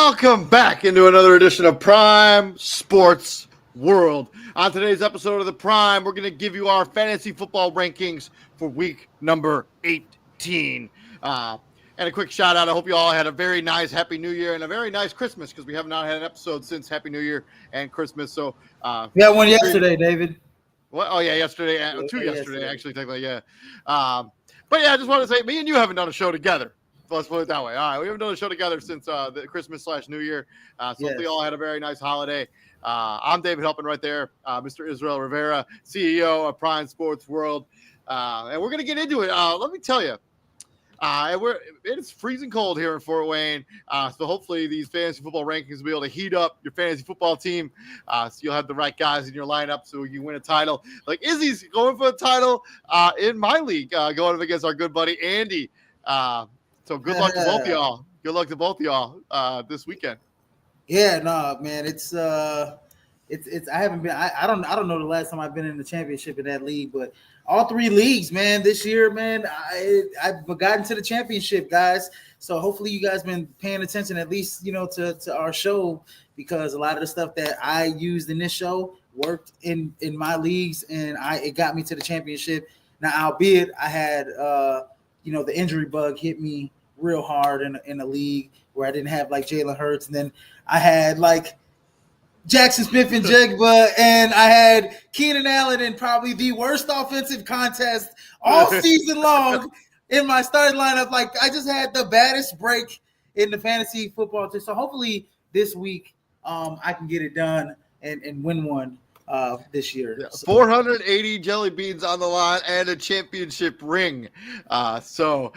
Welcome back into another edition of Prime Sports World. On today's episode of the Prime, we're going to give you our fantasy football rankings for week number 18. And a quick shout out. I hope you all had a very nice Happy New Year and a very nice Christmas because we have not had an episode since Happy New Year and Christmas. So we had one yesterday, David. What? Oh yeah, yesterday. Two yesterday, actually, technically, yeah. But yeah, I just want to say, me and you haven't done a show together. Let's put it that way. All right, we haven't done a show together since the Christmas/New Year. Hopefully you all had a very nice holiday. I'm David Helpin right there, Mr. Israel Rivera, CEO of Prime Sports World, and we're gonna get into it. Let me tell you, it's freezing cold here in Fort Wayne. So hopefully these fantasy football rankings will be able to heat up your fantasy football team. So you'll have the right guys in your lineup so you win a title. Like Izzy's going for a title in my league, going up against our good buddy Andy. So good luck to both of y'all. Good luck to both of y'all this weekend. Yeah, no, man. It's I haven't been. I don't know the last time I've been in the championship in that league, but all three leagues, man, this year, man, I've gotten to the championship, guys. So hopefully you guys been paying attention at least, to our show, because a lot of the stuff that I used in this show worked in my leagues, and it got me to the championship. Now, albeit I had the injury bug hit me real hard in a league where I didn't have like Jalen Hurts, and then I had like Jackson Smith and Jigba, and I had Keenan Allen in probably the worst offensive contest all season long in my starting lineup. Like, I just had the baddest break in the fantasy football team. So hopefully this week I can get it done and win one this year. Yeah, 480 jelly beans on the line and a championship ring. So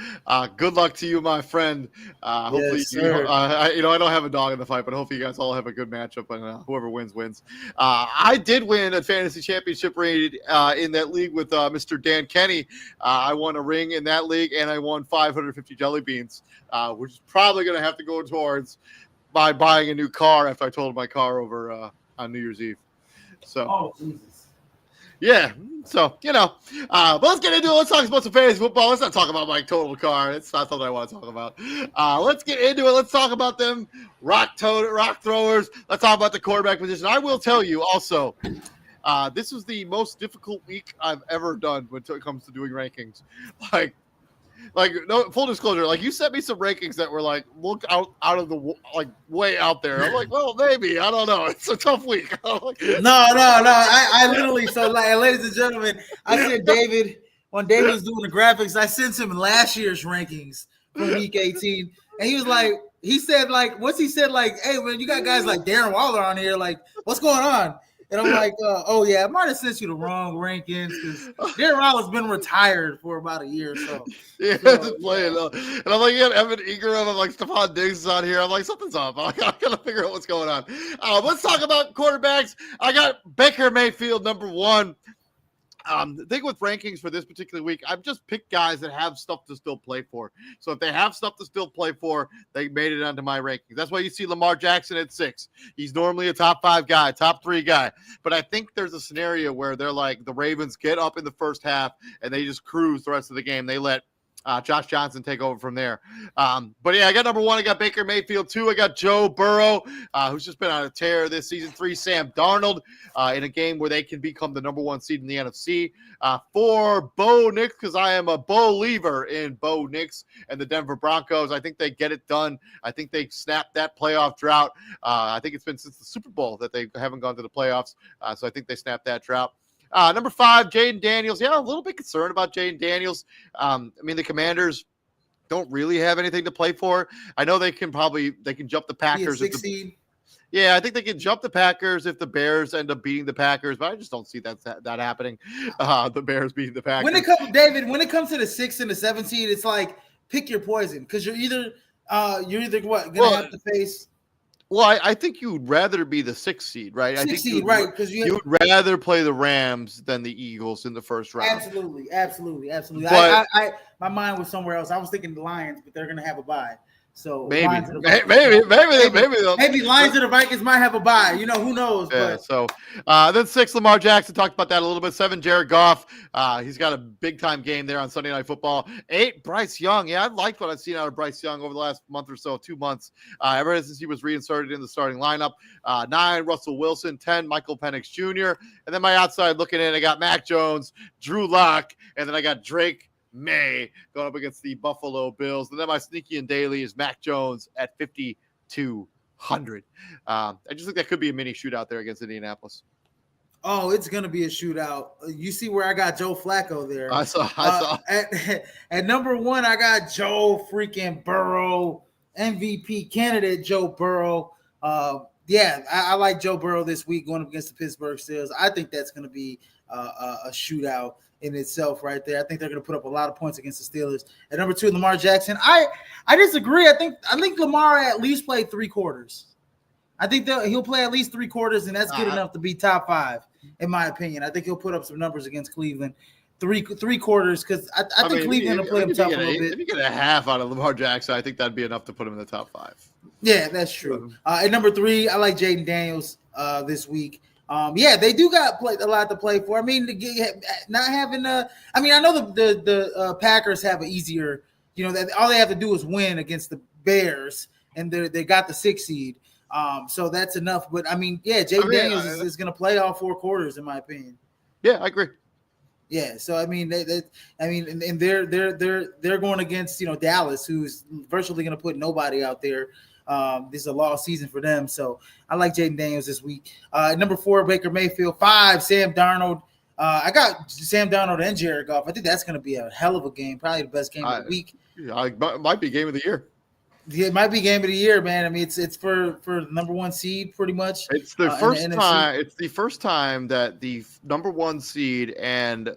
good luck to you, my friend. Hopefully, I don't have a dog in the fight, but hopefully you guys all have a good matchup, and whoever wins. I did win a fantasy championship ring in that league with Mr. Dan Kenny. I won a ring in that league, and I won 550 jelly beans, which is probably going to have to go towards by buying a new car after I totaled my car over on New Year's Eve. So, Jesus. Yeah. So, but let's get into it. Let's talk about some fantasy football. Let's not talk about my total car. It's not something I want to talk about. Let's get into it. Let's talk about them rock throwers. Let's talk about the quarterback position. I will tell you also, this was the most difficult week I've ever done when it comes to doing rankings. Like, no, full disclosure, like, you sent me some rankings that were like, look out of the, like, way out there. I'm like, well, maybe, I don't know. It's a tough week. No. I literally, so, like, ladies and gentlemen, I sent David, when David was doing the graphics, I sent him last year's rankings from week 18. And he was like, once he said, like, hey, man, you got guys like Darren Waller on here, like, what's going on? And I'm like, oh, yeah, I might have sent you the wrong rankings because Darren Waller's been retired for about a year or so. Yeah, just playing. And I'm like, yeah, Evan Ingram, I'm like, Stephon Diggs is on here. I'm like, something's up. I got to figure out what's going on. Let's talk about quarterbacks. I got Baker Mayfield, number one. The thing with rankings for this particular week, I've just picked guys that have stuff to still play for. So if they have stuff to still play for, they made it onto my rankings. That's why you see Lamar Jackson at 6. He's normally a top 5 guy, top 3 guy. But I think there's a scenario where they're like the Ravens get up in the first half and they just cruise the rest of the game. They let Josh Johnson take over from there. But yeah, I got number 1. I got Baker Mayfield. 2, I got Joe Burrow, who's just been on a tear this season. 3, Sam Darnold, in a game where they can become the number 1 seed in the NFC. 4, Bo Nix, because I am a believer in Bo Nix and the Denver Broncos. I think they get it done. I think they snap that playoff drought. I think it's been since the Super Bowl that they haven't gone to the playoffs. So I think they snapped that drought. Number 5, Jaden Daniels. Yeah, a little bit concerned about Jaden Daniels. The Commanders don't really have anything to play for. I know they can jump the Packers. Yeah, I think they can jump the Packers if the Bears end up beating the Packers, but I just don't see that happening. The Bears beating the Packers. When it comes to the 6th and the 7th seed, it's like pick your poison because you're either gonna have to face. Well, I think you'd rather be the 6th seed, right? Right? Because you'd rather play the Rams than the Eagles in the first round. Absolutely. But, I my mind was somewhere else. I was thinking the Lions, but they're going to have a bye. So Maybe Lions of the Vikings, maybe Lions of the Vikings might have a bye. Who knows? Yeah, But so then 6, Lamar Jackson, talked about that a little bit. 7, Jared Goff. He's got a big-time game there on Sunday Night Football. 8, Bryce Young. Yeah, I liked what I've seen out of Bryce Young over the last month or so, 2 months, ever since he was reinserted in the starting lineup. 9, Russell Wilson. 10, Michael Penix Jr. And then my outside looking in, I got Mac Jones, Drew Lock, and then I got Drake May going up against the Buffalo Bills. And then my sneaky and daily is Mac Jones at 5,200. I just think that could be a mini shootout there against Indianapolis. Oh, it's gonna be a shootout. You see where I got Joe Flacco there. I saw. At number 1, I got Joe freaking Burrow, MVP candidate Joe Burrow. I like Joe Burrow this week going up against the Pittsburgh Steelers. I think that's gonna be a shootout in itself right there. I think they're going to put up a lot of points against the Steelers. At number 2, Lamar Jackson. I disagree. I think Lamar at least played 3 quarters. I think he'll play at least 3 quarters, and that's good enough to be top 5, in my opinion. I think he'll put up some numbers against Cleveland. Three quarters, because I think Cleveland will play him tough a little bit. If you get a half out of Lamar Jackson, I think that'd be enough to put him in the top 5. Yeah, that's true. At number 3, I like Jaden Daniels this week. They do got a lot to play for. I mean, not having I know the Packers have an easier, that all they have to do is win against the Bears, and they got the 6th seed. So that's enough. But Jaden Daniels is going to play all 4 quarters, in my opinion. Yeah, I agree. Yeah, so and they're going against Dallas, who's virtually going to put nobody out there. This is a lost season for them, so I like Jaden Daniels this week. Number 4, Baker Mayfield. 5, Sam Darnold. I got Sam Darnold and Jared Goff. I think that's going to be a hell of a game, probably the best game of the week. It might be game of the year. Yeah, it might be game of the year, man. I mean, it's for number 1 seed, pretty much. It's the first time. It's the first time that the number 1 seed and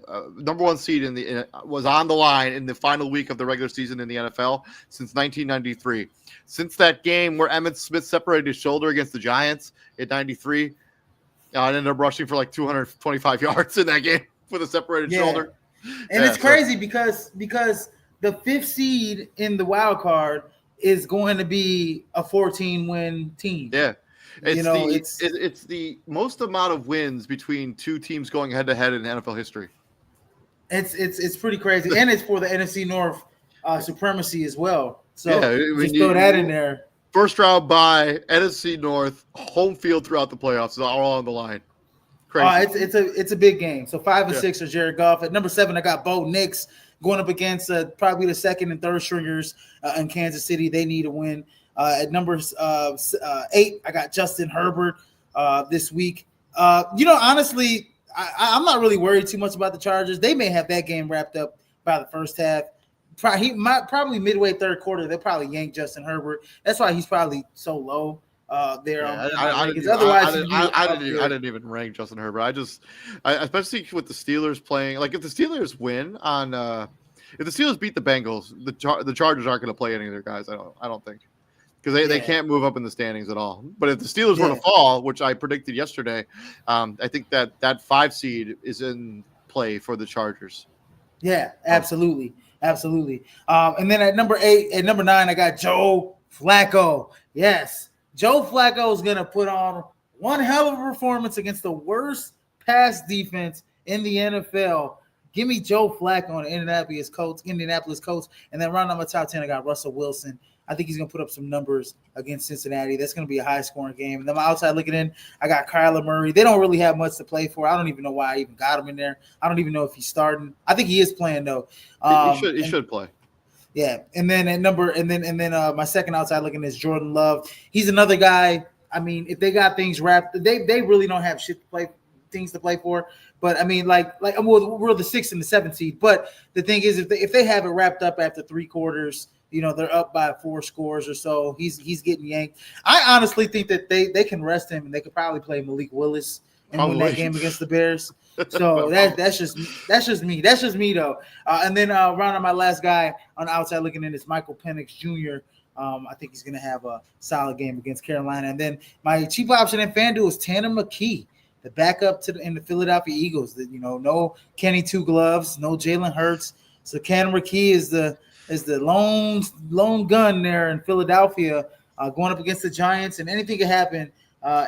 was on the line in the final week of the regular season in the NFL since 1993. Since that game where Emmitt Smith separated his shoulder against the Giants in '93, I ended up rushing for like 225 yards in that game with a separated shoulder. And it's crazy because the 5th seed in the wild card is going to be a 14-win team. Yeah. It's the most amount of wins between 2 teams going head-to-head in NFL history. It's pretty crazy. And it's for the NFC North supremacy as well. So just throw that in there. First round bye, NFC North, home field throughout the playoffs is all on the line. Crazy. It's a big game. So 5 and 6 are Jared Goff. At number 7, I got Bo Nix going up against probably the 2nd and 3rd stringers in Kansas City. They need a win. At number 8, I got Justin Herbert this week. Honestly, I'm not really worried too much about the Chargers. They may have that game wrapped up by the first half. Probably midway 3rd quarter, they'll probably yank Justin Herbert. That's why he's probably so low there. I didn't even rank Justin Herbert. I especially with the Steelers playing. Like if the Steelers win on, if the Steelers beat the Bengals, the Chargers aren't going to play any of their guys. I don't think, because they can't move up in the standings at all. But if the Steelers were to fall, which I predicted yesterday, I think that 5 seed is in play for the Chargers. Yeah, absolutely. Absolutely. And then at number 9, I got Joe Flacco. Yes, Joe Flacco is going to put on one hell of a performance against the worst pass defense in the NFL. Give me Joe Flacco on the Indianapolis Colts. And then round out my top 10, I got Russell Wilson. I think he's going to put up some numbers against Cincinnati. That's going to be a high-scoring game. And then my outside looking in, I got Kyler Murray. They don't really have much to play for. I don't even know why I even got him in there. I don't even know if he's starting. I think he is playing though. He should play. Yeah, and then my second outside looking is Jordan Love. He's another guy. I mean, if they got things wrapped, they really don't have things to play for. But I mean, we're the 6th and the 7th seed. But the thing is, if they have it wrapped up after 3 quarters. They're up by 4 scores or so. He's getting yanked. I honestly think that they can rest him and they could probably play Malik Willis and win that game against the Bears. So that's just me. That's just me though. And then round my last guy on the outside looking in is Michael Penix Jr. I think he's gonna have a solid game against Carolina. And then my cheap option in FanDuel is Tanner McKee, the backup in the Philadelphia Eagles. No Kenny Two Gloves, no Jalen Hurts. So Tanner McKee is the is the lone gun there in Philadelphia, going up against the Giants, and anything can happen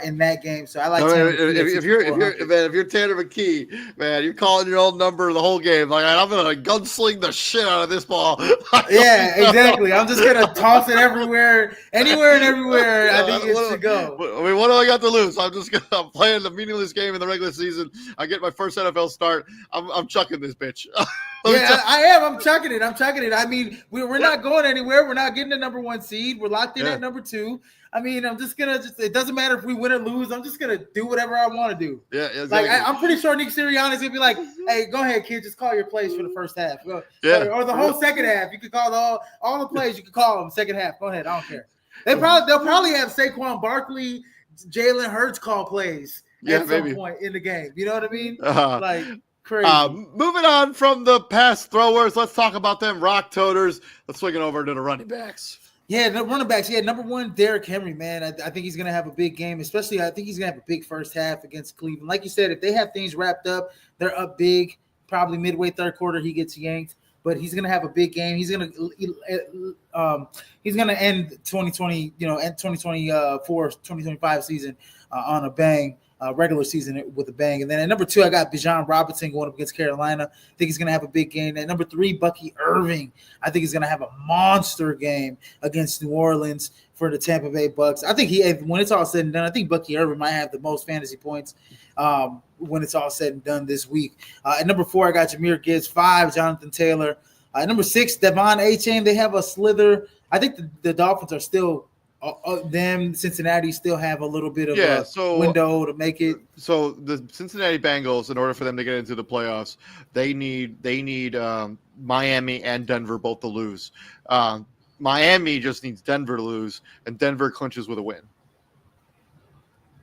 in that game. So I like Tanner McKee at if you're 6,400. man, if you're Tanner McKee, man, you're calling your own number the whole game. Like, I'm gonna gunsling the shit out of this ball. Yeah, exactly. I'm just gonna toss it everywhere, anywhere and everywhere. I think it should go. I mean, what do I got to lose? I'm playing the meaningless game in the regular season. I get my first NFL start. I'm chucking this bitch. Yeah, I am. I'm chucking it. I mean, we're not going anywhere. We're not getting the number 1 seed. We're locked in at number 2. I mean, I'm just gonna it doesn't matter if we win or lose. I'm just gonna do whatever I want to do. Yeah, exactly. Like I'm pretty sure Nick Sirianni's gonna be like, "Hey, go ahead, kid, just call your plays for the first half, or the whole second half. You could call all the plays. You could call them second half. Go ahead, I don't care. They'll probably have Saquon Barkley, Jalen Hurts call plays at some point in the game. You know what I mean? Like crazy. Moving on from the pass throwers, let's talk about them rock toters. Let's swing it over to the running backs. Yeah, the running backs. Yeah, number 1, Derrick Henry, man. I think he's going to have a big game, especially I think he's going to have a big first half against Cleveland. Like you said, if they have things wrapped up, they're up big. Probably midway third quarter, he gets yanked. But he's going to have a big game. He's going to end 2020, end 2024, 2025 season on a bang. Regular season with a bang. And then at number 2, I got Bijan Robinson going up against Carolina. I think he's going to have a big game. At number 3, Bucky Irving. I think he's going to have a monster game against New Orleans for the Tampa Bay Bucks. I think when it's all said and done, I think Bucky Irving might have the most fantasy points when it's all said and done this week. At number 4, I got Jahmyr Gibbs. 5, Jonathan Taylor. At number 6, Devon Achane. They have a slither. I think the Dolphins are still Cincinnati still have a little bit of a window to make it. So the Cincinnati Bengals, in order for them to get into the playoffs, they need Miami and Denver both to lose. Miami just needs Denver to lose, and Denver clinches with a win.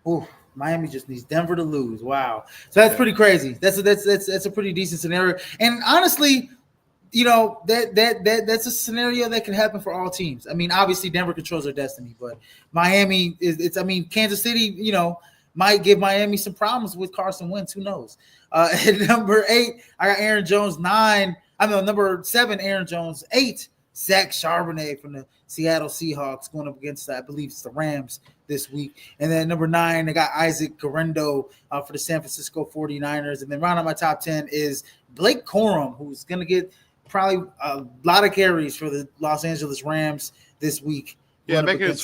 Ooh, Miami just needs Denver to lose. Wow, so that's pretty crazy. That's a pretty decent scenario, and honestly, that's a scenario that can happen for all teams. I mean, obviously Denver controls their destiny, but Miami Kansas City, might give Miami some problems with Carson Wentz. Who knows? At number 8, I got Aaron Jones. Number 7, Aaron Jones. 8, Zach Charbonnet from the Seattle Seahawks going up against, I believe it's the Rams this week. And then number 9, I got Isaac Guerrero for the San Francisco 49ers. And then round out my top 10 is Blake Corum, who's going to get probably a lot of carries for the Los Angeles Rams this week. Yeah, making his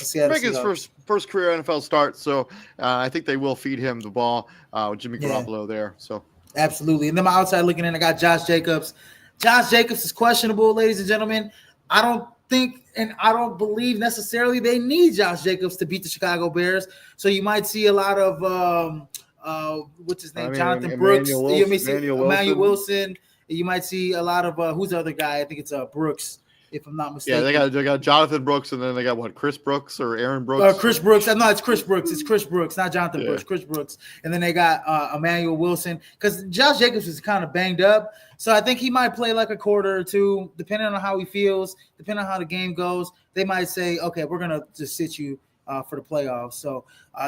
first career NFL start. So I think they will feed him the ball with Jimmy Garoppolo there. So absolutely. And then my outside looking in, I got Josh Jacobs. Josh Jacobs is questionable, ladies and gentlemen. I don't think and I don't believe necessarily they need Josh Jacobs to beat the Chicago Bears. So you might see a lot of what's his name, Jonathan Brooks, Emmanuel Wilson. You might see a lot of who's the other guy? I think it's Brooks, if I'm not mistaken. Yeah, they got Jonathan Brooks, and then they got Chris Brooks or Aaron Brooks? Chris Brooks. No, it's Chris Brooks. It's Chris Brooks, not Jonathan Brooks. Chris Brooks, and then they got Emmanuel Wilson because Josh Jacobs is kind of banged up, so I think he might play like a quarter or two, depending on how he feels, depending on how the game goes. They might say, okay, we're gonna just sit you for the playoffs. So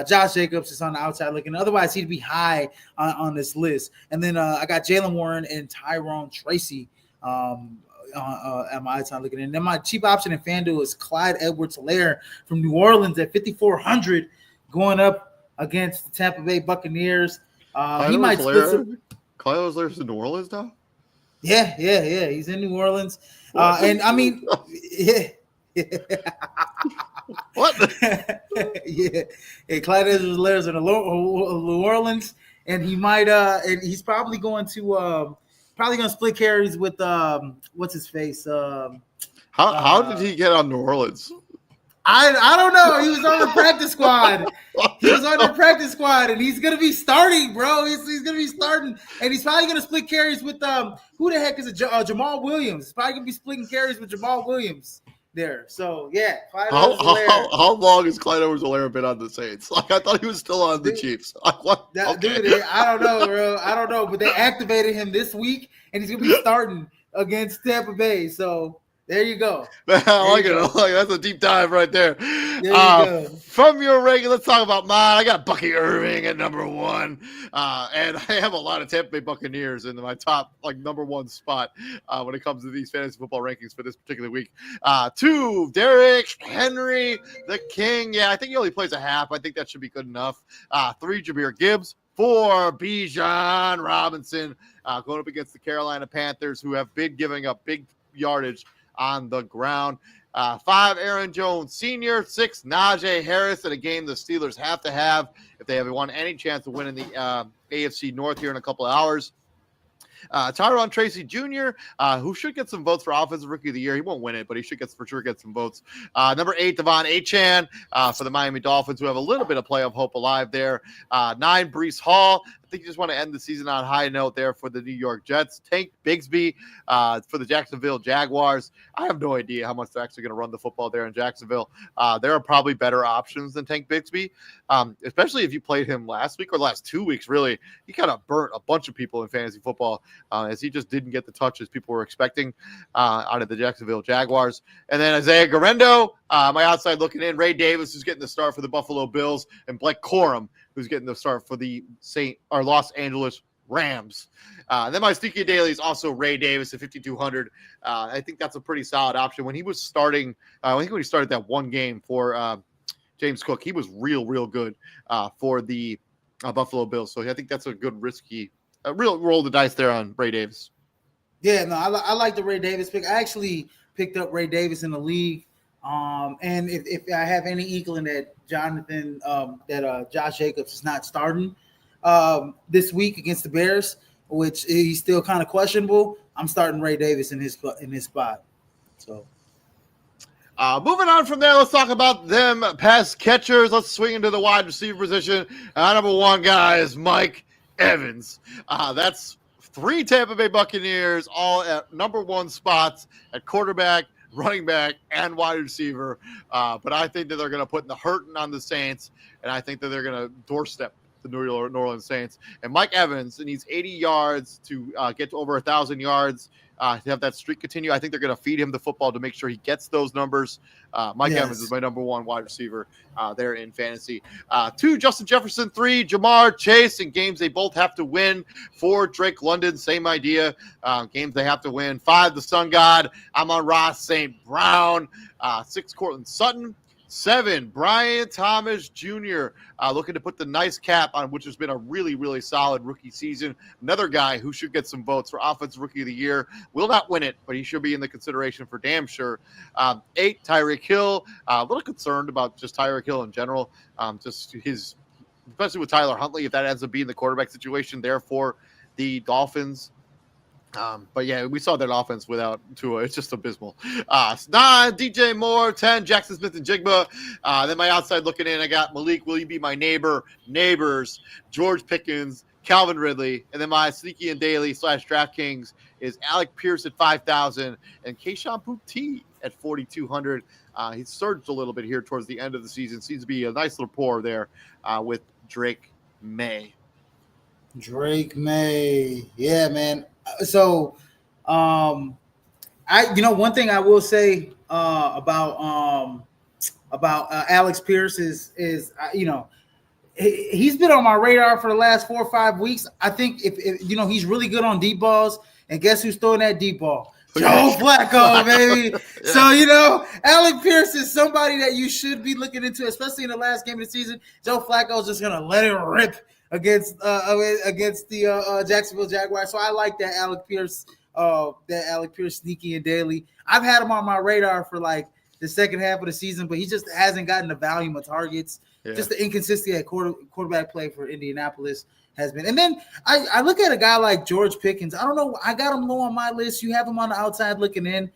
Josh Jacobs is on the outside looking. Otherwise, he'd be high on this list. And then I got Jalen Warren and Tyrone Tracy at my outside looking. And then my cheap option in FanDuel is Clyde Edwards-Helaire from New Orleans at 5,400 going up against the Tampa Bay Buccaneers. He might split some. Clyde Edwards-Helaire's in New Orleans now? Yeah. He's in New Orleans. And I mean, yeah. What? Yeah, Clyde Edwards-Helaire's in New Orleans, and he might and he's probably going to split carries with what's his face? How did he get on New Orleans? I don't know. He was on the practice squad. And he's gonna be starting, bro. He's gonna be starting, and he's probably gonna split carries with who the heck is it? Jamal Williams. He's probably gonna be splitting carries with Jamal Williams there. So yeah, how long has Clyde Edwards-Helaire been on the Saints? Like I thought he was still on the Chiefs. What? Dude, I don't know, bro. I don't know, but they activated him this week, and he's gonna be starting against Tampa Bay. So There you go. I like it. I like it. That's a deep dive right there. There you go. From your ranking, let's talk about mine. I got Bucky Irving at number 1. And I have a lot of Tampa Bay Buccaneers in my top number 1 spot when it comes to these fantasy football rankings for this particular week. 2, Derrick Henry, the King. Yeah, I think he only plays a half. I think that should be good enough. 3, Jahmyr Gibbs. 4, Bijan Robinson going up against the Carolina Panthers, who have been giving up big yardage on the ground. 5, Aaron Jones Sr. 6, Najee Harris, in a game the Steelers have to have if they have won any chance of winning the AFC North here in a couple of hours. Tyron Tracy Jr., who should get some votes for Offensive Rookie of the Year. He won't win it, but he should for sure get some votes. Number 8, Devon Achane for the Miami Dolphins, who have a little bit of playoff hope alive there. 9, Breece Hall. I think you just want to end the season on a high note there for the New York Jets. Tank Bigsby for the Jacksonville Jaguars. I have no idea how much they're actually going to run the football there in Jacksonville. There are probably better options than Tank Bigsby, especially if you played him last week or last 2 weeks, really. He kind of burnt a bunch of people in fantasy football as he just didn't get the touches people were expecting out of the Jacksonville Jaguars. And then Isaiah Garendo, my outside looking in. Ray Davis, who's getting the start for the Buffalo Bills, and Blake Corum, who's getting the start for the Los Angeles Rams. Then my sneaky daily is also Ray Davis at 5,200. I think that's a pretty solid option. When he was starting, I think when he started that one game for James Cook, he was real good for the Buffalo Bills. So I think that's a good risky, real roll the dice there on Ray Davis. Yeah, no, I like the Ray Davis pick. I actually picked up Ray Davis in the league. And if I have any inkling that Josh Jacobs is not starting this week against the Bears, which he's still kind of questionable, I'm starting Ray Davis in his spot. So, moving on from there, let's talk about them pass catchers. Let's swing into the wide receiver position. Number 1 guy is Mike Evans. That's 3 Tampa Bay Buccaneers, all at number 1 spots at quarterback, running back, and wide receiver. But I think that they're going to put the hurting on the Saints, and I think that they're going to doorstep the New Orleans Saints. And Mike Evans needs 80 yards to get to over 1,000 yards to have that streak continue. I think they're going to feed him the football to make sure he gets those numbers. Mike Evans is my number 1 wide receiver there in fantasy. 2, Justin Jefferson. 3, Jamar Chase. In games they both have to win. 4, Drake London. Same idea. Games they have to win. 5, the Sun God. I'm on Ross St. Brown. 6, Cortland Sutton. 7, Brian Thomas Jr. Looking to put the nice cap on, which has been a really solid rookie season. Another guy who should get some votes for Offensive Rookie of the Year. Will not win it, but he should be in the consideration for damn sure. 8, Tyreek Hill. A little concerned about just Tyreek Hill in general. Just his, especially with Tyler Huntley, if that ends up being the quarterback situation there for the Dolphins. But yeah, we saw that offense without Tua. It's just abysmal. 9, DJ Moore. 10, Jackson Smith and Jigba. Then my outside looking in, I got Malik, Will You Be My Neighbor? Neighbors, George Pickens, Calvin Ridley. And then my sneaky and daily / DraftKings is Alec Pierce at 5,000 and Keyshawn Putti at 4,200. He surged a little bit here towards the end of the season. Seems to be a nice little pour there with Drake May. Yeah, man. So, one thing I will say about Alex Pierce is he's been on my radar for the last 4 or 5 weeks. I think if he's really good on deep balls, and guess who's throwing that deep ball? Joe Flacco, baby. Yeah. So, Alec Pierce is somebody that you should be looking into, especially in the last game of the season. Joe Flacco is just gonna let it rip against the Jacksonville Jaguars. So I like that Alec Pierce sneaky and daily. I've had him on my radar for like the second half of the season, but he just hasn't gotten the volume of targets. Yeah. Just the inconsistency at quarterback play for Indianapolis has been. And then I look at a guy like George Pickens. I don't know. I got him low on my list. You have him on the outside looking in.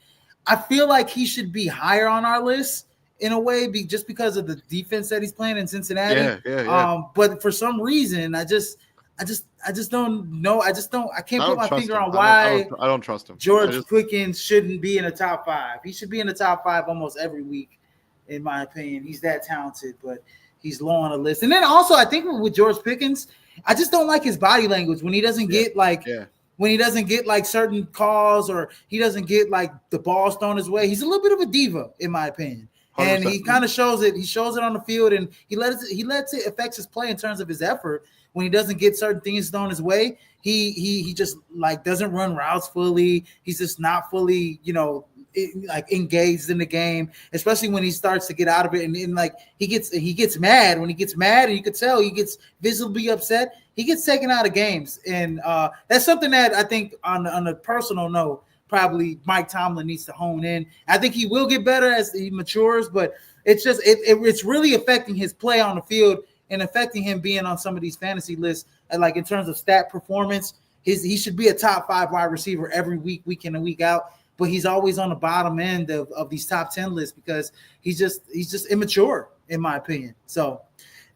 I feel like he should be higher on our list in a way, just because of the defense that he's playing in Cincinnati. Yeah. But for some reason, I just don't know. I can't put my finger on why I don't trust him. George Pickens shouldn't be in the top 5. He should be in the top 5 almost every week, in my opinion. He's that talented, but he's low on the list. And then also, I think with George Pickens, I just don't like his body language when he doesn't get when he doesn't get like certain calls or he doesn't get like the balls thrown his way, he's a little bit of a diva, in my opinion. And 100%. he kind of shows it. He shows it on the field, and he lets it affect his play in terms of his effort. When he doesn't get certain things thrown his way, he just like doesn't run routes fully. He's just not fully, like engaged in the game, especially when he starts to get out of it. And like he gets mad. When he gets mad, and you could tell he gets visibly upset, he gets taken out of games. And that's something that I think on a personal note, probably Mike Tomlin needs to hone in. I think he will get better as he matures, but it's just it's really affecting his play on the field and affecting him being on some of these fantasy lists. And like in terms of stat performance, he should be a top 5 wide receiver every week in and week out. But he's always on the bottom end of these top 10 lists because he's just immature, in my opinion. So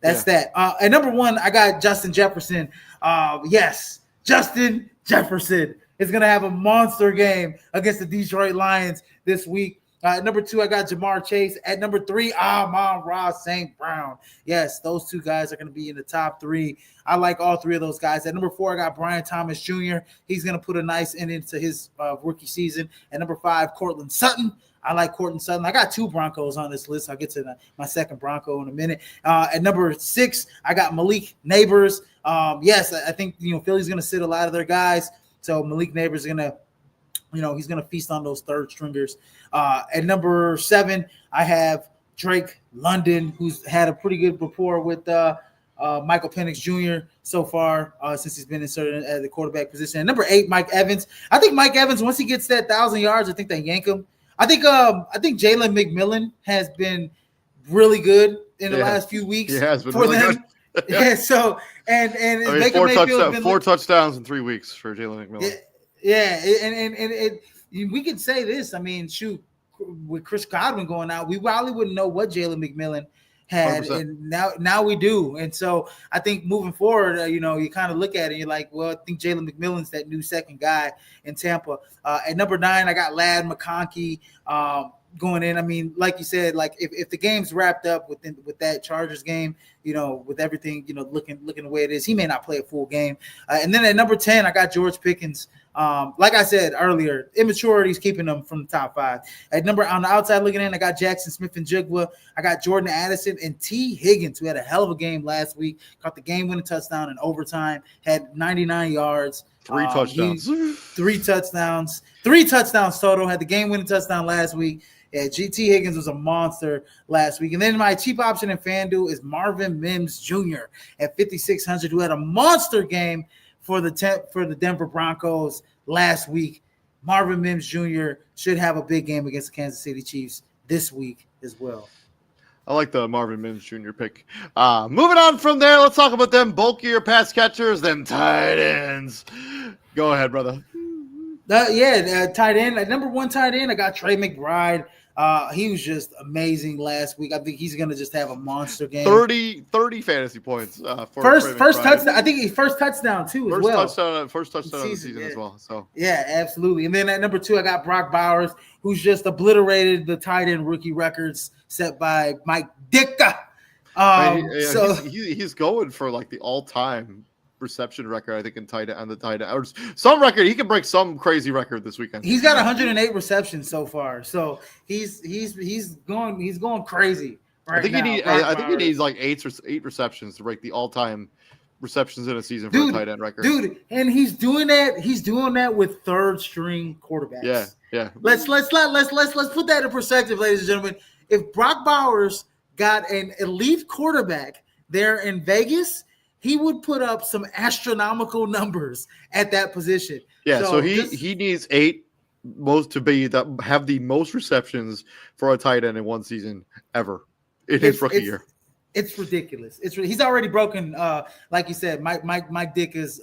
that's that. At number 1, I got Justin Jefferson. Yes, Justin Jefferson is going to have a monster game against the Detroit Lions this week. At number 2, I got Jamar Chase. At number 3, Amon-Ra St. Brown. Yes, those 2 guys are going to be in the top 3. I like all 3 of those guys. At number 4, I got Brian Thomas Jr. He's going to put a nice end into his rookie season. At number 5, Cortland Sutton. I like Cortland Sutton. I got 2 Broncos on this list. I'll get to my second Bronco in a minute. At number 6, I got Malik Neighbors. Yes, I think Philly's going to sit a lot of their guys. So Malik Neighbors is going to, he's going to feast on those third stringers. At number 7, I have Drake London, who's had a pretty good rapport with Michael Penix Jr. so far since he's been inserted at the quarterback position. At number 8, Mike Evans. I think Mike Evans, once he gets that 1,000 yards, I think they yank him. I think Jalen McMillan has been really good in the last few weeks. He has been really good. Yeah. So and Baker four touchdowns in 3 weeks for Jalen McMillan. Yeah, and we could say this. I mean, shoot, with Chris Godwin going out, we probably wouldn't know what Jalen McMillan had, 100%. And now we do. And so I think moving forward, you kind of look at it and you're like, well, I think Jalen McMillan's that new second guy in Tampa. At number 9, I got Ladd McConkey going in. I mean, like you said, like if the game's wrapped up with that Chargers game, with everything, looking the way it is, he may not play a full game. And then at number 10, I got George Pickens. Like I said earlier, immaturity is keeping them from the top 5. On the outside looking in, I got Jackson Smith-Njigba. I got Jordan Addison and T. Higgins, who had a hell of a game last week, caught the game-winning touchdown in overtime, had 99 yards. 3 touchdowns. 3 touchdowns. 3 touchdowns total, had the game-winning touchdown last week. Yeah, T. Higgins was a monster last week. And then my cheap option in FanDuel is Marvin Mims Jr. at 5,600, who had a monster game for the Denver Broncos last week. Marvin Mims Jr. should have a big game against the Kansas City Chiefs this week as well. I like the Marvin Mims Jr. pick. Moving on from there, let's talk about them bulkier pass catchers, them tight ends. Go ahead, brother. Tight end. Number 1 tight end, I got Trey McBride. He was just amazing last week. I think he's going to just have a monster game. 30 fantasy points for first touchdown. I think his first touchdown too first as well. First touchdown of the season as well. So yeah, absolutely. And then at number 2, I got Brock Bowers, who's just obliterated the tight end rookie records set by Mike Ditka. He's going for like the all-time reception record, I think, on the tight end, or some record. He can break some crazy record this weekend. He's got 108 receptions so far, so he's going crazy. Right, I think he needs like 8 receptions to break the all-time receptions in a season for a tight end record. Dude, and he's doing that. He's doing that with third-string quarterbacks. Yeah. Let's put that in perspective, ladies and gentlemen. If Brock Bowers got an elite quarterback there in Vegas, he would put up some astronomical numbers at that position. Yeah, so he needs 8 have the most receptions for a tight end in one season ever in his rookie year. It's ridiculous. He's already broken, like you said, Mike Dick's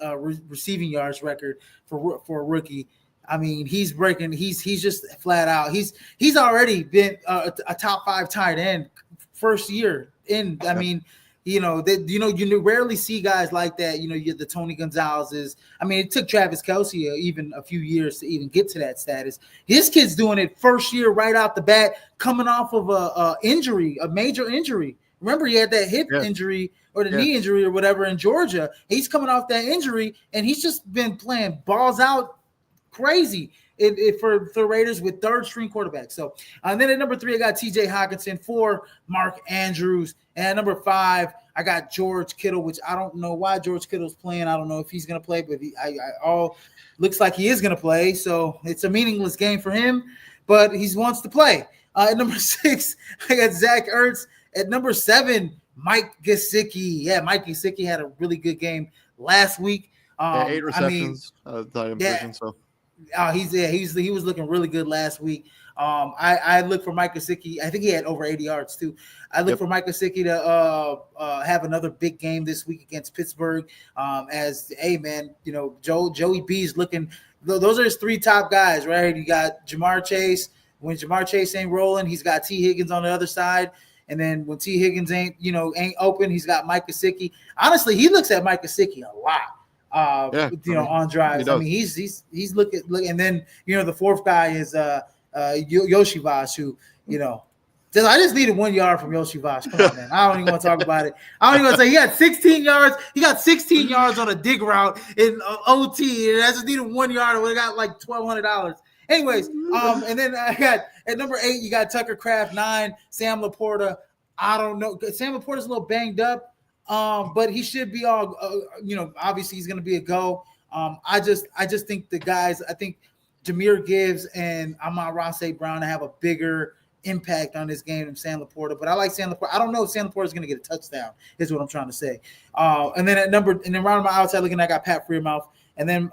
receiving yards record for a rookie. I mean, he's breaking. He's just flat out. He's already been a top 5 tight end first year in. I mean. You rarely see guys like that. You get the Tony Gonzalez's. I mean, it took Travis Kelce even a few years to even get to that status. His kid's doing it first year right out the bat, coming off of a major injury Remember, he had that hip injury or the knee injury or whatever in Georgia. He's coming off that injury, and he's just been playing balls out crazy for the Raiders with third-string quarterbacks. So, and then at number 3, I got T.J. Hockenson. 4, Mark Andrews. And at number 5, I got George Kittle, which I don't know why George Kittle's playing. I don't know if he's going to play, but looks like he is going to play. So it's a meaningless game for him, but he wants to play. At number 6, I got Zach Ertz. At number 7, Mike Gesicki. Yeah, Mike Gesicki had a really good game last week. 8 receptions. He was looking really good last week. I look for Mike Gesicki. I think he had over 80 yards too. I look for Mike Gesicki to have another big game this week against Pittsburgh. Joey B's looking. Those are his 3 top guys, right? You got Jamar Chase. When Jamar Chase ain't rolling, he's got T. Higgins on the other side. And then when T. Higgins ain't open, he's got Mike Gesicki. Honestly, he looks at Mike Gesicki a lot. On drives. I mean, he's looking, and then the 4th guy is Yoshi Vosh, who I just needed 1 yard from Yoshi Vosh. Come on, man. I don't even want to talk about it. I don't even want to say he had 16 yards. He got 16 yards on a dig route in OT, and I just needed 1 yard. And we got like $1,200. Anyways, and then I got at number 8, you got Tucker Kraft. 9, Sam Laporta. I don't know. Sam Laporta's a little banged up, but he should be all. Obviously he's going to be a go. I just think the guys. I think Jahmyr Gibbs and Amon-Ra St. Brown have a bigger impact on this game than Sam Laporta. But I like Sam Laporta. I don't know if Sam Laporta is going to get a touchdown. Is what I'm trying to say. And then round my outside looking, I got Pat Freiermuth, and then.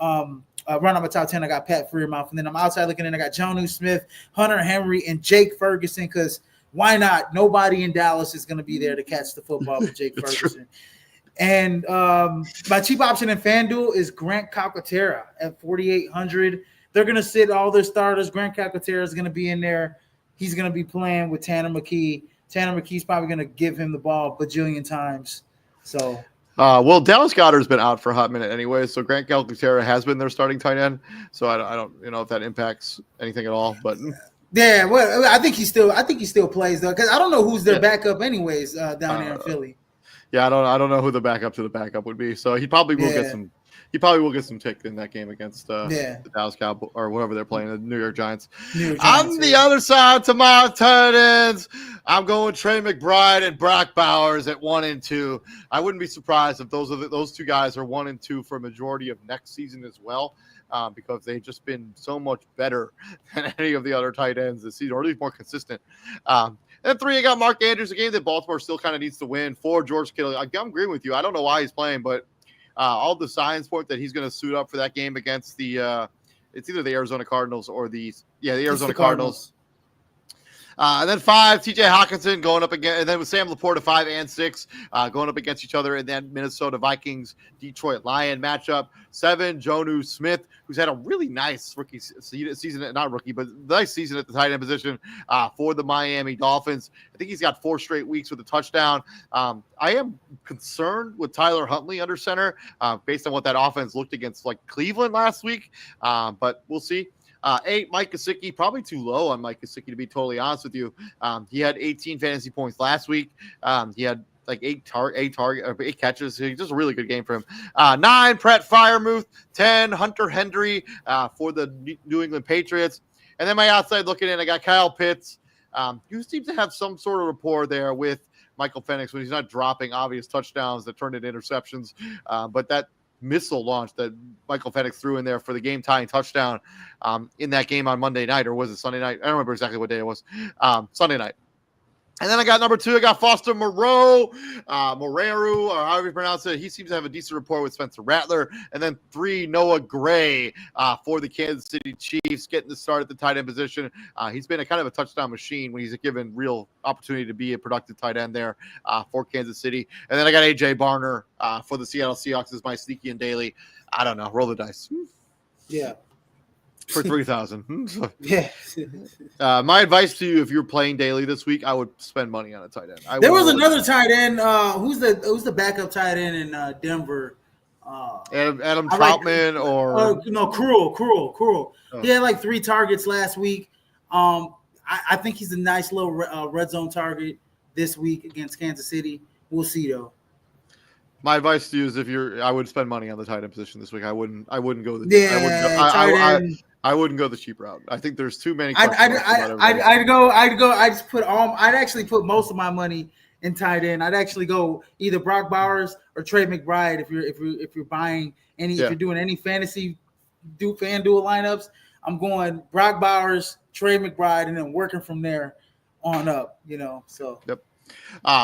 Run on my top 10, I got Pat Freiermuth. And then I'm outside looking in, I got Jonnu Smith, Hunter Henry, and Jake Ferguson, because why not? Nobody in Dallas is going to be there to catch the football with Jake Ferguson. And my cheap option in FanDuel is Grant Calcaterra at 4,800. They're going to sit all their starters. Grant Calcaterra is going to be in there. He's going to be playing with Tanner McKee. Tanner McKee's probably going to give him the ball a bajillion times. So – Dallas Goedert's been out for a hot minute anyway, so Grant Calcaterra has been their starting tight end. So I don't if that impacts anything at all. But yeah, well, I think he still plays though, because I don't know who's their backup anyways down there in Philly. Yeah, I don't know who the backup to the backup would be. So he probably will get some. He probably will get some tick in that game against the Dallas Cowboys or whatever they're playing, the New York Giants. On the other side, to my tight ends, I'm going Trey McBride and Brock Bowers at 1 and 2. I wouldn't be surprised if those 2 guys are 1 and 2 for a majority of next season as well, because they've just been so much better than any of the other tight ends this season, or at least more consistent. And 3, I got Mark Andrews, a game that Baltimore still kind of needs to win. 4, George Kittle. I'm agreeing with you. I don't know why he's playing, but all the signs point that he's going to suit up for that game against the it's either the Arizona Cardinals or the Arizona Cardinals. And then 5, T.J. Hockenson going up again, and then with Sam Laporta 5 and 6 going up against each other, and then Minnesota Vikings Detroit Lion matchup. 7, Jonnu Smith, who's had a really nice rookie season, not rookie, but nice season at the tight end position for the Miami Dolphins. I think he's got 4 straight weeks with a touchdown. I am concerned with Tyler Huntley under center based on what that offense looked against like Cleveland last week, but we'll see. 8, Mike Gesicki, probably too low on Mike Gesicki, to be totally honest with you. He had 18 fantasy points last week. He had like 8 catches. So just a really good game for him. 9, Pat Freiermuth. 10, Hunter Henry for the New England Patriots. And then my outside looking in, I got Kyle Pitts. You seem to have some sort of rapport there with Michael Penix when he's not dropping obvious touchdowns that turn into interceptions. But that missile launch that Michael Penix threw in there for the game-tying touchdown in that game on Monday night, or was it Sunday night? I don't remember exactly what day it was. Sunday night. And then I got number 2, I got Foster Moreau, Moreau, or however you pronounce it. He seems to have a decent rapport with Spencer Rattler. And then 3, Noah Gray for the Kansas City Chiefs, getting the start at the tight end position. He's been a kind of a touchdown machine when he's given real opportunity to be a productive tight end there for Kansas City. And then I got A.J. Barner for the Seattle Seahawks as my sneaky and daily. I don't know, roll the dice. Yeah. For 3,000. Yeah. My advice to you, if you're playing daily this week, I would spend money on a tight end. There was another tight end. Who's the backup tight end in Denver? Adam Troutman Cruel. Oh. He had like 3 targets last week. I think he's a nice little red zone target this week against Kansas City. We'll see though. My advice to you is I would spend money on the tight end position this week. I wouldn't go the tight end. I wouldn't go the cheap route. I think there's too many. I'd actually put most of my money in tight end. I'd actually go either Brock Bowers or Trey McBride if you're buying any if you're doing any fantasy FanDuel lineups. I'm going Brock Bowers, Trey McBride, and then working from there on up. So yep.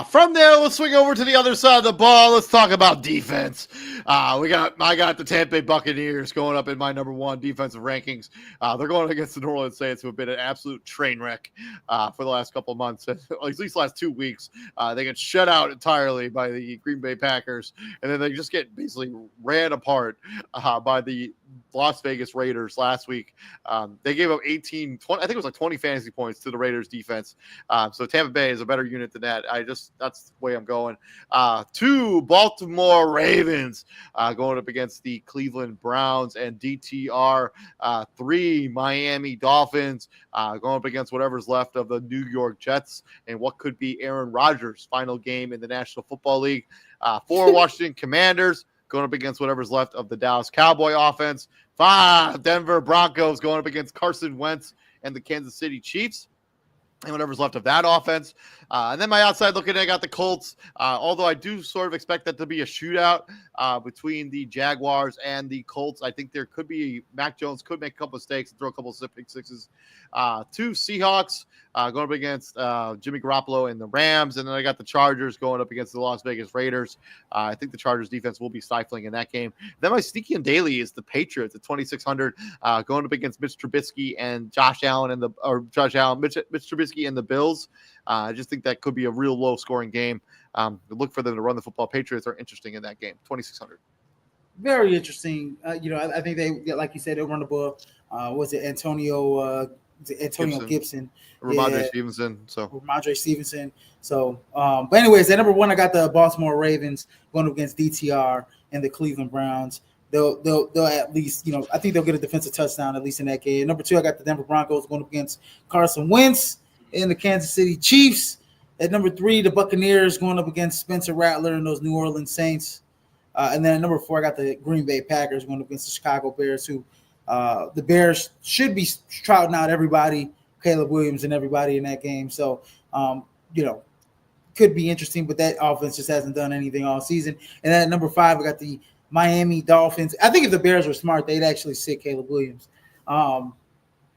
From there, let's swing over to the other side of the ball. Let's talk about defense. I got the Tampa Bay Buccaneers going up in my number one defensive rankings. They're going against the New Orleans Saints, who have been an absolute train wreck for the last couple of months, at least last 2 weeks. They get shut out entirely by the Green Bay Packers, and then they just get basically ran apart by the Las Vegas Raiders last week. They gave up 20, I think it was like 20 fantasy points to the Raiders defense. So Tampa Bay is a better unit than that. That's the way I'm going. 2 Baltimore Ravens going up against the Cleveland Browns and DTR. 3 Miami Dolphins going up against whatever's left of the New York Jets and what could be Aaron Rodgers' final game in the National Football League. 4 Washington Commanders going up against whatever's left of the Dallas Cowboy offense. 5 Denver Broncos going up against Carson Wentz and the Kansas City Chiefs and whatever's left of that offense. And then my outside looking, I got the Colts, although I do sort of expect that to be a shootout between the Jaguars and the Colts. I think there could be Mac Jones could make a couple of mistakes and throw a couple of pick sixes. 2 Seahawks going up against Jimmy Garoppolo and the Rams. And then I got the Chargers going up against the Las Vegas Raiders. I think the Chargers defense will be stifling in that game. Then my sneaky and daily is the Patriots at 2,600 going up against Mitch Trubisky and Mitch Trubisky and the Bills. I just think that could be a real low scoring game. Look for them to run the football. Patriots are interesting in that game. 2,600. Very interesting. I think they, like you said, they run the ball. Was it Antonio Gibson? Ramondre Stevenson. But anyways, at number 1, I got the Baltimore Ravens going up against DTR and the Cleveland Browns. They'll at least, I think they'll get a defensive touchdown at least in that game. Number 2, I got the Denver Broncos going up against Carson Wentz and the Kansas City Chiefs. At number 3, the Buccaneers going up against Spencer Rattler and those New Orleans Saints. And then at number 4, I got the Green Bay Packers going up against the Chicago Bears, who the Bears should be trouting out everybody, Caleb Williams and everybody in that game. So, could be interesting, but that offense just hasn't done anything all season. And then at number 5, I got the Miami Dolphins. I think if the Bears were smart, they'd actually sit Caleb Williams.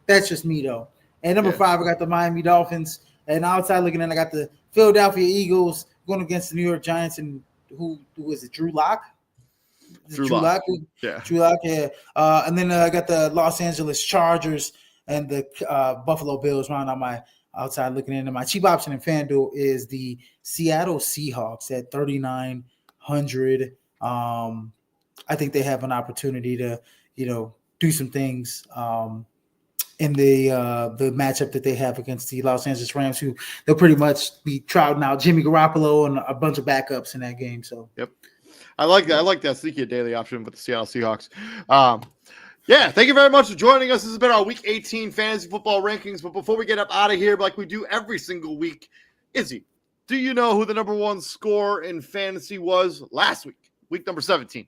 That's just me, though. And number 5, I got the Miami Dolphins. And outside looking in, I got the Philadelphia Eagles going against the New York Giants. And who was it? Drew Lock? Drew Lock. Yeah. Drew Lock, yeah. And then I got the Los Angeles Chargers and the Buffalo Bills round on my outside looking in. And my cheap option in FanDuel is the Seattle Seahawks at 3,900. I think they have an opportunity to, do some things in the matchup that they have against the Los Angeles Rams, who they'll pretty much be trouting out Jimmy Garoppolo and a bunch of backups in that game. So, yep. I like that. I like that sneaky daily option with the Seattle Seahawks. Thank you very much for joining us. This has been our Week 18 fantasy football rankings. But before we get up out of here, like we do every single week, Izzy, do you know who the number 1 scorer in fantasy was last week? Week number 17.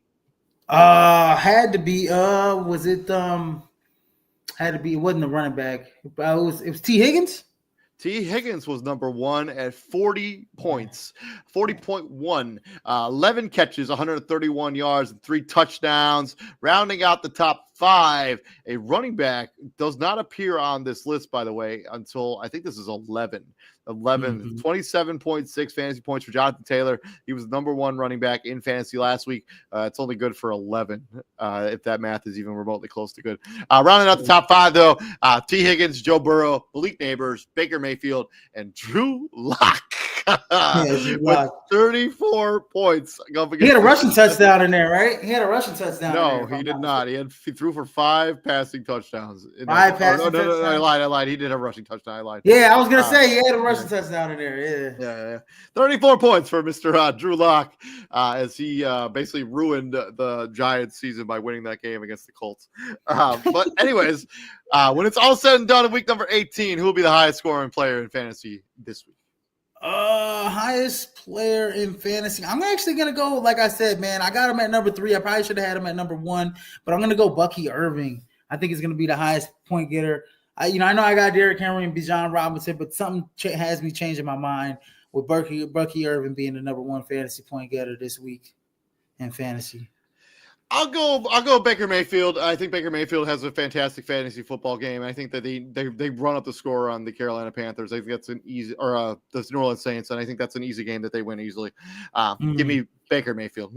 Had to be. Was it? Had to be. It wasn't the running back. It was T. Higgins. T. Higgins was number 1 at 40 points, 40.1, 11 catches, 131 yards, and 3 touchdowns. Rounding out the top 5, a running back does not appear on this list, by the way, until I think this is 11. 27.6 fantasy points for Jonathan Taylor. He was number 1 running back in fantasy last week. It's only good for 11, if that math is even remotely close to good. Rounding out the top 5, though, T. Higgins, Joe Burrow, Malik Neighbors, Baker Mayfield, and Drew Lock. With 34 points. He had a rushing touchdown in there, right? He had a rushing touchdown. No, he did not. He threw for 5 passing touchdowns. No, I lied. He did have a rushing touchdown. I lied. Yeah, I was going to say he had a rushing touchdown in there. Yeah. 34 points for Mr. Drew Lock as he basically ruined the Giants season by winning that game against the Colts. But anyways, when it's all said and done in week number 18, who will be the highest scoring player in fantasy this week? Highest player in fantasy. I'm actually gonna go, like I said, man. I got him at number 3. I probably should have had him at number 1, but I'm gonna go Bucky Irving. I think he's gonna be the highest point getter. I know I got Derrick Henry and Bijan Robinson, but something has me changing my mind with Bucky Irving being the number 1 fantasy point getter this week in fantasy. I'll go Baker Mayfield. I think Baker Mayfield has a fantastic fantasy football game. I think that they run up the score on the Carolina Panthers. I think that's an easy, or the New Orleans Saints, and I think that's an easy game that they win easily. Give me Baker Mayfield.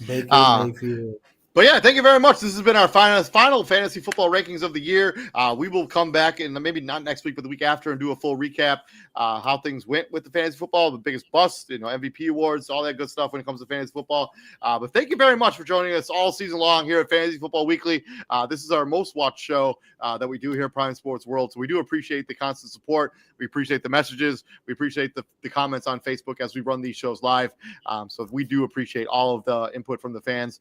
Baker Mayfield. But yeah, thank you very much. This has been our final fantasy football rankings of the year. We will come back in maybe not next week, but the week after, and do a full recap how things went with the fantasy football, the biggest bust, MVP awards, all that good stuff when it comes to fantasy football. But thank you very much for joining us all season long here at Fantasy Football Weekly. This is our most watched show that we do here at Prime Sports World. So we do appreciate the constant support. We appreciate the messages. We appreciate the comments on Facebook as we run these shows live. So we do appreciate all of the input from the fans.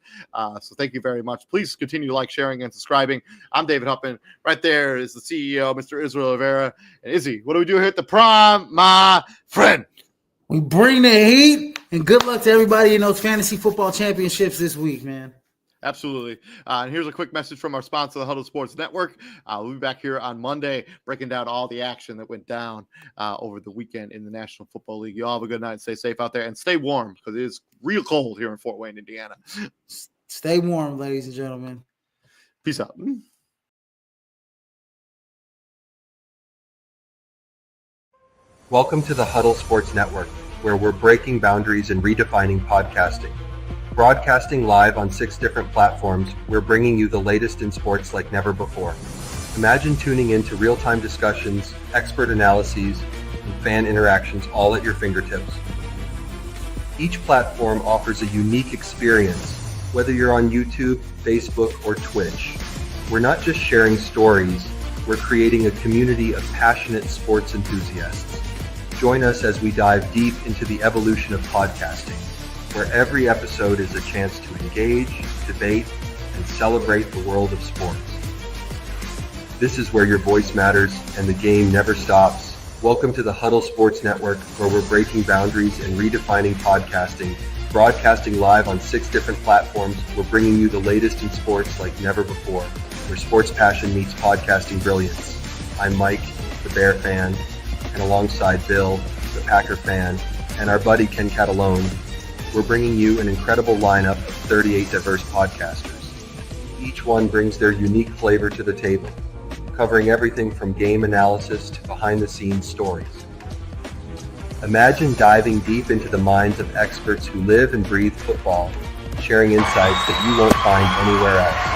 So thank you very much. Please continue to like, sharing, and subscribing. I'm David Huppman. Right there is the CEO, Mr. Israel Rivera. And Izzy, what do we do here at the Prime, my friend? We bring the heat, and good luck to everybody in those fantasy football championships this week, man. Absolutely. And here's a quick message from our sponsor, the Huddle Sports Network. We'll be back here on Monday breaking down all the action that went down over the weekend in the National Football League. You all have a good night. Stay safe out there and stay warm because it is real cold here in Fort Wayne, Indiana. Stay warm, ladies and gentlemen. Peace out. Welcome to the Huddle Sports Network, where we're breaking boundaries and redefining podcasting. Broadcasting live on 6 different platforms, we're bringing you the latest in sports like never before. Imagine tuning into real-time discussions, expert analyses, and fan interactions all at your fingertips. Each platform offers a unique experience, whether you're on YouTube, Facebook, or Twitch. We're not just sharing stories, we're creating a community of passionate sports enthusiasts. Join us as we dive deep into the evolution of podcasting, where every episode is a chance to engage, debate, and celebrate the world of sports. This is where your voice matters and the game never stops. Welcome to the Huddle Sports Network, where we're breaking boundaries and redefining podcasting. Broadcasting live on 6 different platforms, we're bringing you the latest in sports like never before, where sports passion meets podcasting brilliance. I'm Mike, the Bear fan, and alongside Bill, the Packer fan, and our buddy Ken Catalone, we're bringing you an incredible lineup of 38 diverse podcasters. Each one brings their unique flavor to the table, covering everything from game analysis to behind-the-scenes stories. Imagine diving deep into the minds of experts who live and breathe football, sharing insights that you won't find anywhere else.